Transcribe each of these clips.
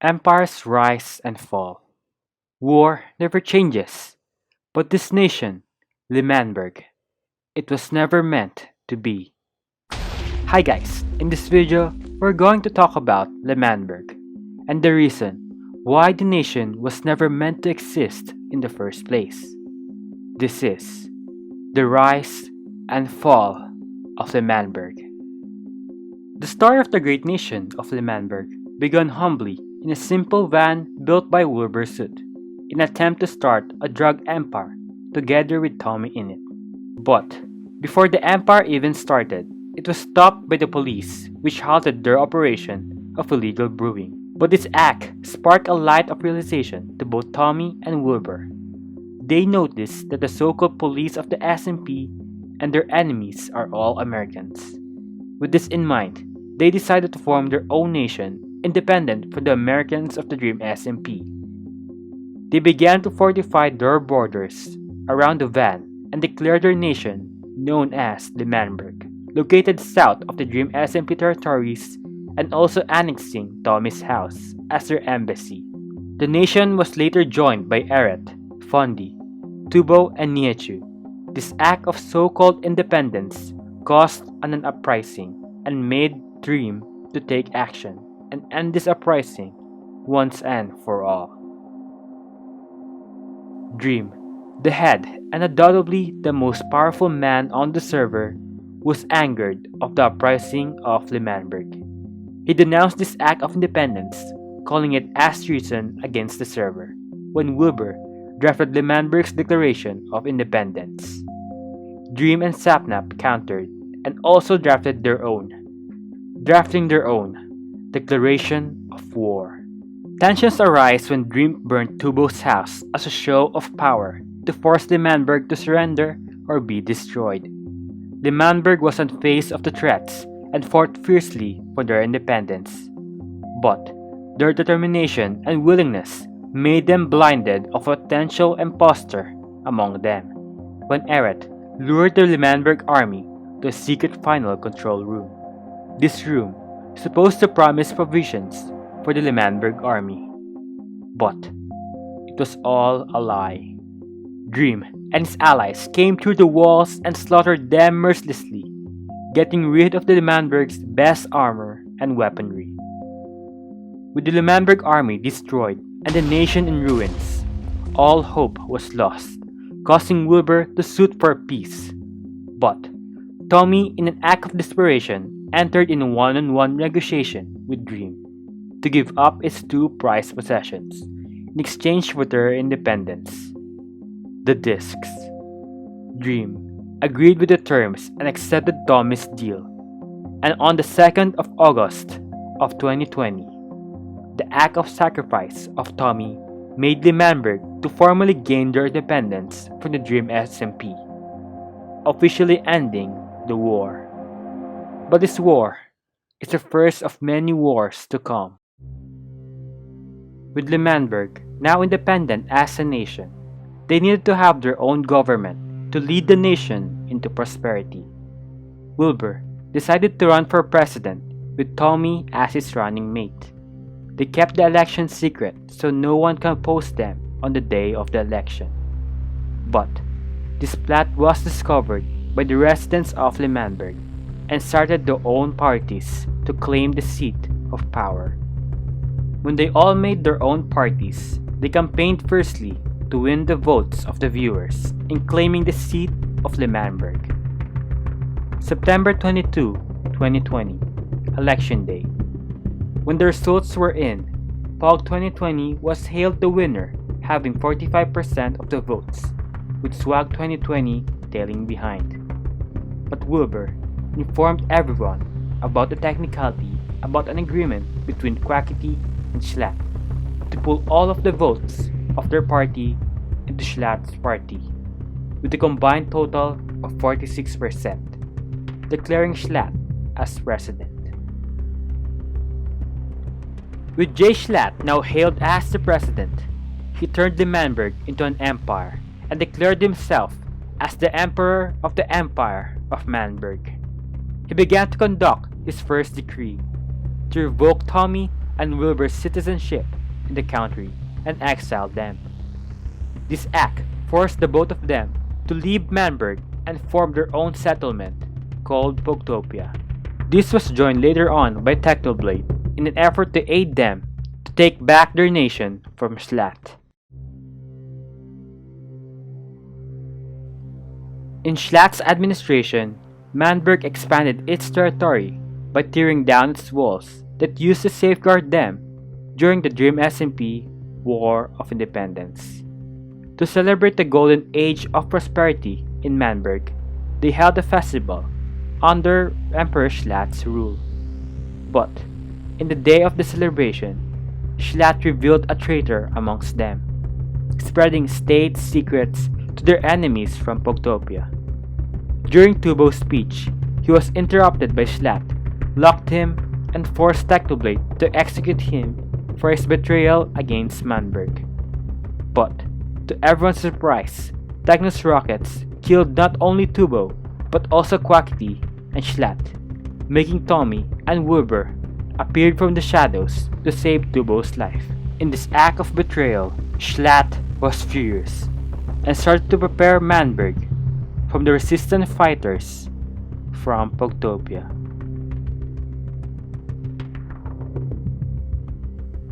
Empires rise and fall. War never changes. But this nation, Manberg, it was never meant to be. Hi guys, in this video, we're going to talk about Manberg and the reason why the nation was never meant to exist in the first place. This is the rise and fall of Manberg. The story of the great nation of Manberg began humbly in a simple van built by Wilbur Soot in an attempt to start a drug empire together with TommyInnit. But before the empire even started, it was stopped by the police, which halted their operation of illegal brewing. But this act sparked a light of realization to both Tommy and Wilbur. They noticed that the so-called police of the SMP and their enemies are all Americans. With this in mind, they decided to form their own nation, independent from the Americans of the Dream SMP. They began to fortify their borders around the van and declare their nation known as the Manberg, located south of the Dream SMP territories and also annexing Tommy's house as their embassy. The nation was later joined by Eret, Fondi, Tubo, and Niechu. This act of so-called independence caused an uprising and made Dream to take action and end this uprising once and for all. Dream, the head and undoubtedly the most powerful man on the server, was angered of the uprising of Manberg. He denounced this act of independence, calling it as treason against the server, when Wilbur drafted Manberg's declaration of independence. Dream and Sapnap countered and also drafting their own declaration of war. Tensions arise when Dream burned Tubo's house as a show of power to force Manberg to surrender or be destroyed. Manberg was unfazed of the threats and fought fiercely for their independence. But their determination and willingness made them blinded of a potential impostor among them, when Eret lured the Manberg army to a secret final control room. This room is supposed to promise provisions for the Manberg army. But it was all a lie. Dream and his allies came through the walls and slaughtered them mercilessly, getting rid of the Manberg's best armor and weaponry. With the Manberg army destroyed and the nation in ruins, all hope was lost, causing Wilbur to sue for peace. But Tommy, in an act of desperation, entered in a one-on-one negotiation with Dream to give up its two prized possessions in exchange for their independence: the discs. Dream agreed with the terms and accepted Tommy's deal, and on the 2nd of August of 2020, the act of sacrifice of Tommy made Manberg to formally gain their independence from the Dream SMP, officially ending the war. But this war is the first of many wars to come. With Manberg now independent as a nation, they needed to have their own government to lead the nation into prosperity. Wilbur decided to run for president with Tommy as his running mate. They kept the election secret so no one can oppose them on the day of the election. But this plot was discovered by the residents of Manberg and started their own parties to claim the seat of power. When they all made their own parties, they campaigned firstly to win the votes of the viewers in claiming the seat of Manberg. September 22, 2020, Election Day. When the results were in, Pog 2020 was hailed the winner, having 45% of the votes, with Swag 2020 tailing behind. But Wilbur informed everyone about the technicality about an agreement between Quackity and Schlatt to pull all of the votes of their party into Schlatt's party, with a combined total of 46%, declaring Schlatt as president. With Jay Schlatt now hailed as the president, he turned Manberg into an empire and declared himself as the Emperor of the Empire of Manberg. He began to conduct his first decree to revoke Tommy and Wilbur's citizenship in the country and exiled them. This act forced the both of them to leave Manberg and form their own settlement called Pogtopia. This was joined later on by Technoblade in an effort to aid them to take back their nation from Schlatt. In Schlatt's administration, Manberg expanded its territory by tearing down its walls that used to safeguard them during the DreamSMP War of Independence. To celebrate the golden age of prosperity in Manberg, they held a festival under Emperor Schlatt's rule. But, in the day of the celebration, Schlatt revealed a traitor amongst them, spreading state secrets to their enemies from Pogtopia. During Tubo's speech, he was interrupted by Schlatt, locked him, and forced Technoblade to execute him for his betrayal against Manberg. But, to everyone's surprise, Techno's rockets killed not only Tubo, but also Quackity and Schlatt, making Tommy and Wilbur appeared from the shadows to save Tubo's life. In this act of betrayal, Schlatt was furious and started to prepare Manberg from the resistant fighters from Pogtopia.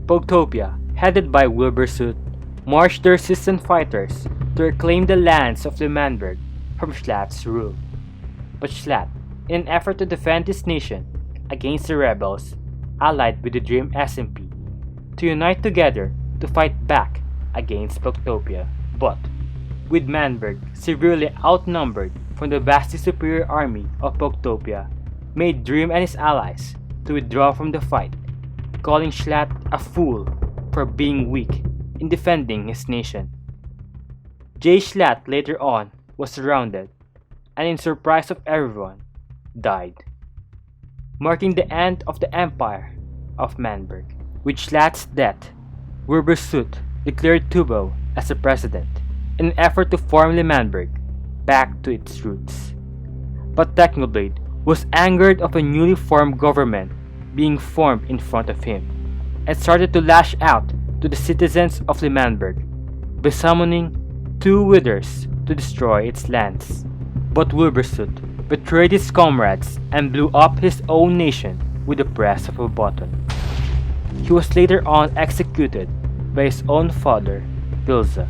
Pogtopia, headed by Wilbur Soot, marched the resistant fighters to reclaim the lands of Manberg from Schlatt's rule. But Schlatt, in an effort to defend his nation against the rebels, allied with the DreamSMP to unite together to fight back against Pogtopia. But, with Manberg severely outnumbered from the vastly superior army of Pogtopia, made Dream and his allies to withdraw from the fight, calling Schlatt a fool for being weak in defending his nation. J. Schlatt later on was surrounded and, in surprise of everyone, died, marking the end of the empire of Manberg. With Schlatt's death, Wilbur Soot declared Tubo as the president in an effort to form Manberg back to its roots. But Technoblade was angered of a newly formed government being formed in front of him and started to lash out to the citizens of Manberg by summoning two withers to destroy its lands. But Wilbur Soot betrayed his comrades and blew up his own nation with the press of a button. He was later on executed by his own father, Pilza,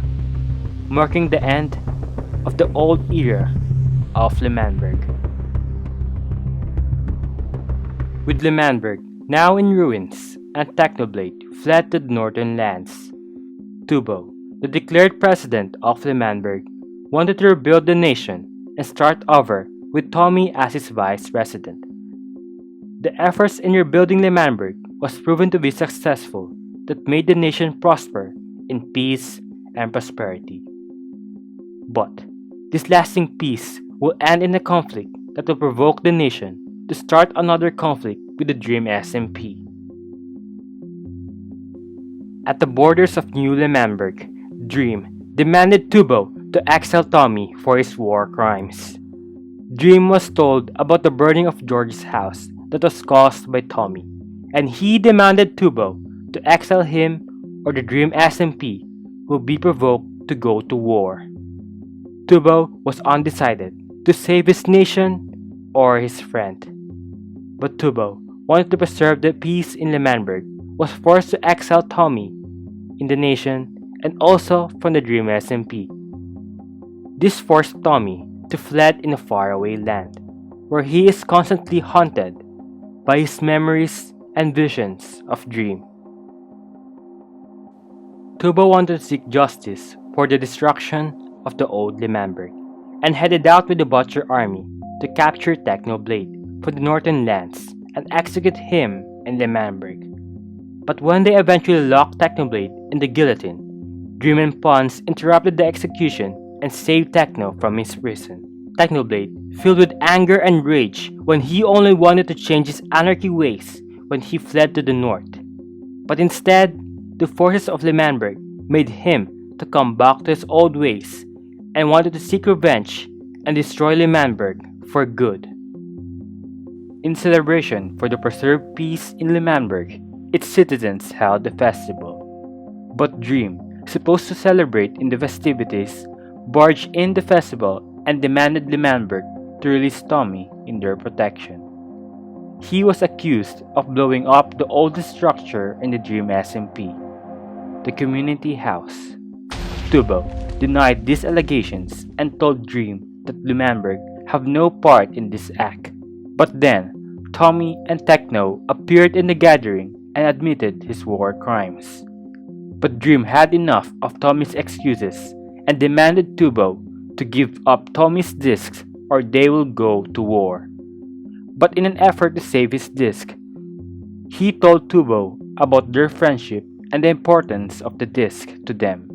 marking the end of the old era of Manberg. With Manberg now in ruins and Technoblade fled to the northern lands, Tubo, the declared president of Manberg, wanted to rebuild the nation and start over with Tommy as his vice president. The efforts in rebuilding Manberg was proven to be successful, that made the nation prosper in peace and prosperity. But this lasting peace will end in a conflict that will provoke the nation to start another conflict with the DreamSMP. At the borders of New Manberg, Dream demanded Tubo to exile Tommy for his war crimes. Dream was told about the burning of George's house that was caused by Tommy, and he demanded Tubo to exile him or the DreamSMP will be provoked to go to war. Tubo was undecided to save his nation or his friend. But Tubo wanted to preserve the peace in Manberg, was forced to exile Tommy in the nation and also from the DreamSMP. This forced Tommy to flee in a faraway land, where he is constantly haunted by his memories and visions of Dream. Tubo wanted to seek justice for the destruction of the old Manberg and headed out with the Butcher army to capture Technoblade for the northern lands and execute him in Manberg. But when they eventually locked Technoblade in the guillotine, Dream and Pons interrupted the execution and saved Techno from his prison. Technoblade, filled with anger and rage when he only wanted to change his anarchy ways when he fled to the north. But instead, the forces of Manberg made him to come back to his old ways and wanted to seek revenge and destroy Manberg for good. In celebration for the preserved peace in Manberg, its citizens held the festival. But Dream, supposed to celebrate in the festivities, barged in the festival and demanded Manberg to release Tommy in their protection. He was accused of blowing up the oldest structure in the Dream SMP, the community house. Tubo denied these allegations and told Dream that Manberg have no part in this act. But then, Tommy and Techno appeared in the gathering and admitted his war crimes. But Dream had enough of Tommy's excuses and demanded Tubo to give up Tommy's discs or they will go to war. But in an effort to save his disc, he told Tubo about their friendship and the importance of the disc to them.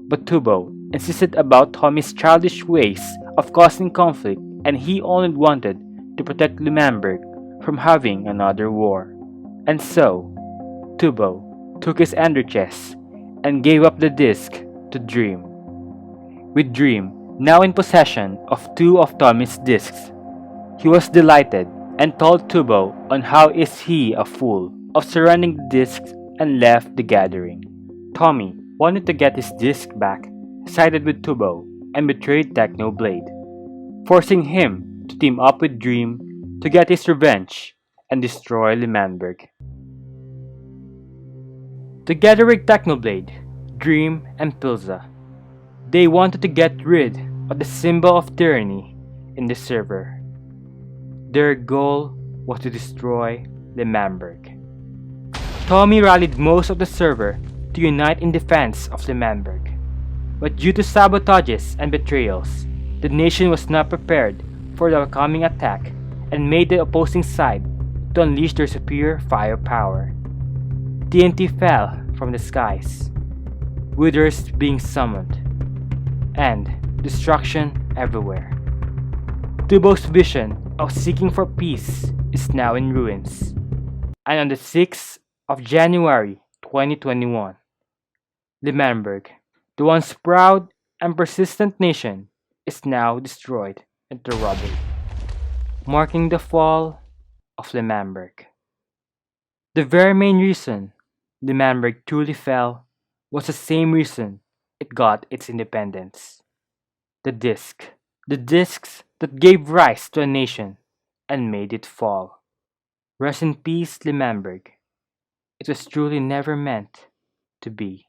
But Tubo insisted about Tommy's childish ways of causing conflict and he only wanted to protect Manberg from having another war. And so, Tubo took his ender chest and gave up the disc to Dream. With Dream now in possession of two of Tommy's discs, he was delighted and told Tubo on how is he a fool of surrendering the discs and left the gathering. Tommy wanted to get his disc back, sided with Tubo and betrayed Technoblade, forcing him to team up with Dream to get his revenge and destroy Manberg. Together with Technoblade, Dream and Pilza, they wanted to get rid of the symbol of tyranny in the server. Their goal was to destroy Manberg. Tommy rallied most of the server to unite in defense of Manberg, but due to sabotages and betrayals, the nation was not prepared for the coming attack and made the opposing side to unleash their superior firepower. TNT fell from the skies, withers being summoned, and destruction everywhere. Tubo's vision of seeking for peace is now in ruins, and on the 6th of January 2021, Manberg, the once proud and persistent nation, is now destroyed into rubble, marking the fall of Manberg. The very main reason Manberg truly fell was the same reason it got its independence. The disc. The discs that gave rise to a nation and made it fall. Rest in peace, Manberg. It was truly never meant to be.